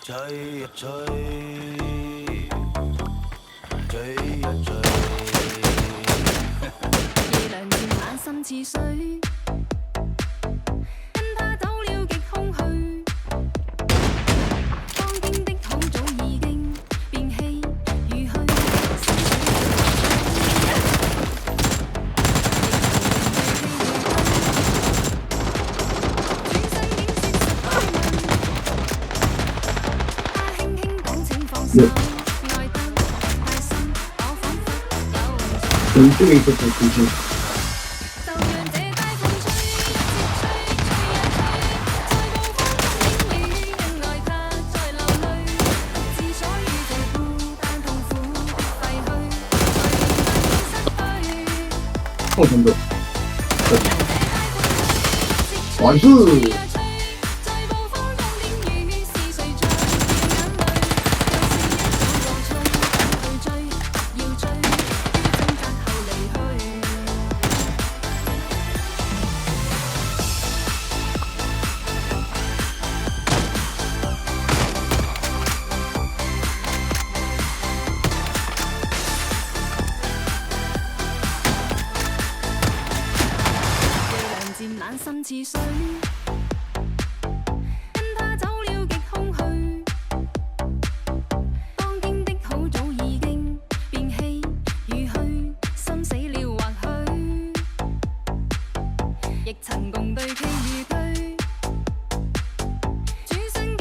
追一追，追一追。夜涼漸冷心似水，因他走了極空虛。當天的好早已經變氣如虛，轉身竟說實開問，他輕輕講請放手，愛得太深，我彷彿有真这个一个很出现。就讓這大風吹，一直吹，吹一吹，在暴風中影雨，因愛他在流淚，之所以這孤單痛苦的廢墟，才令愛失去。后程度，完事。在暴風中的雨，是誰在流眼淚？又是一種過吹，要追，掙扎後離去。夜涼漸冷心似水。